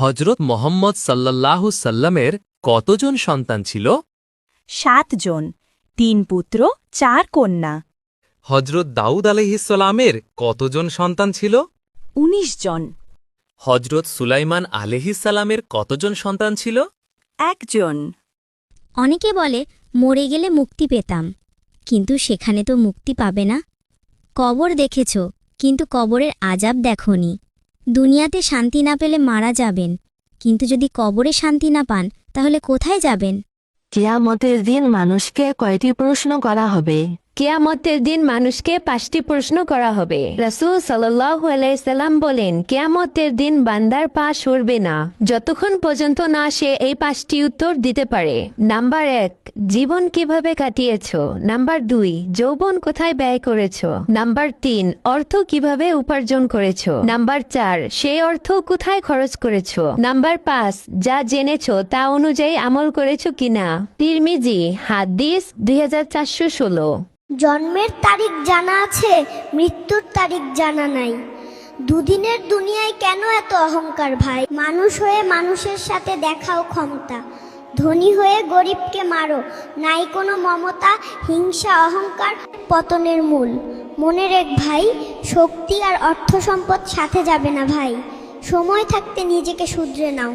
হজরত মোহাম্মদ সাল্লাল্লাহু সাল্লামের কতজন সন্তান ছিল? 7 জন, 3 পুত্র 4 কন্যা। হজরত দাউদ আলাইহিসসালামের কতজন সন্তান ছিল? 19 জন। হজরত সুলাইমান আলাইহিসসালামের কতজন সন্তান ছিল? 1 জন। অনেকে বলে মরে গেলে মুক্তি পেতাম, কিন্তু সেখানে তো মুক্তি পাবে না। কবর দেখেছ, কিন্তু কবরের আযাব দেখনি। দুনিয়াতে শান্তি না পেলে মারা যাবেন, কিন্তু যদি কবরে শান্তি না পান তাহলে কোথায় যাবেন? কিয়ামতের দিন মানুষকে কয়টি প্রশ্ন করা হবে? কিয়ামতের দিন মানুষকে 5টি প্রশ্ন করা হবে। রাসূল সাল্লাল্লাহু আলাইহি সাল্লাম বলেন, কিয়ামতের দিন বান্দার পা সরবে না যতক্ষণ পর্যন্ত না সে এই 5টি উত্তর দিতে পারে। নাম্বার 1, জীবন কিভাবে কাটিয়েছো? নাম্বার 2, যৌবন কোথায় ব্যয় করেছো? নাম্বার 3, অর্থ কিভাবে উপার্জন করেছো? নাম্বার 4, সেই অর্থ কোথায় খরচ করেছো? নাম্বার 5, যা জেনেছো তা অনুযায়ী আমল করেছো কিনা? তিরমিজি হাদিস 2416। জন্মের তারিখ জানা আছে, মৃত্যুর তারিখ জানা নাই। দুদিনের দুনিয়ায় কেন এত অহংকার ভাই? মানুষ হয়ে মানুষের সাথে দেখাও ক্ষমতা। ধনী হয়ে গরিবকে মারো, নাই কোনো মমতা। হিংসা অহংকার পতনের মূল। মনে রেখ ভাই, শক্তি আর অর্থ সম্পদ সাথে যাবে না ভাই। সময় থাকতে নিজেকে শুধরে নাও।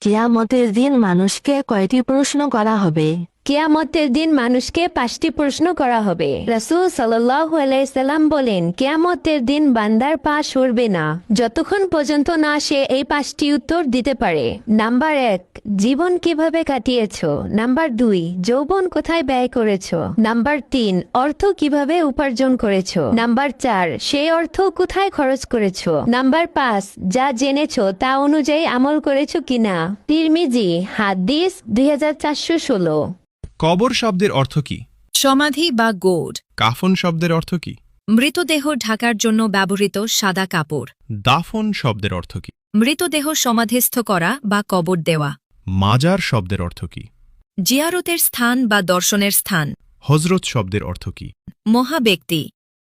কিয়ামতের দিন মানুষকে কয়টি প্রশ্ন করা হবে? কিয়ামতের দিন মানুষকে 5টি প্রশ্ন করা হবে। রাসূল সাল্লাল্লাহু আলাইহি সাল্লাম বলেন, কিয়ামতের দিন বান্দার পা সরবে না যতক্ষণ পর্যন্ত না সে এই 5টি উত্তর দিতে পারে। নাম্বার 1, জীবন কিভাবে কাটিয়েছো? নাম্বার 2, যৌবন কোথায় ব্যয় করেছো? নাম্বার 3, অর্থ কিভাবে উপার্জন করেছো? নাম্বার 4, সেই অর্থ কোথায় খরচ করেছো? নাম্বার 5, যা জেনেছো তা অনুযায়ী আমল করেছো কিনা? তিরমিজি হাদিস 2416। কবর শব্দের অর্থ কি? সমাধি বা গোড। কাফন শব্দের অর্থ কি? মৃতদেহ ঢাকার জন্য ব্যবহৃত সাদা কাপড়। দাফন শব্দের অর্থ কি? মৃতদেহ সমাধিস্থ করা বা কবর দেওয়া। মাজার শব্দের অর্থ কি? জিয়ারতের স্থান বা দর্শনের স্থান। হজরত শব্দের অর্থ কি? মহাব্যক্তি।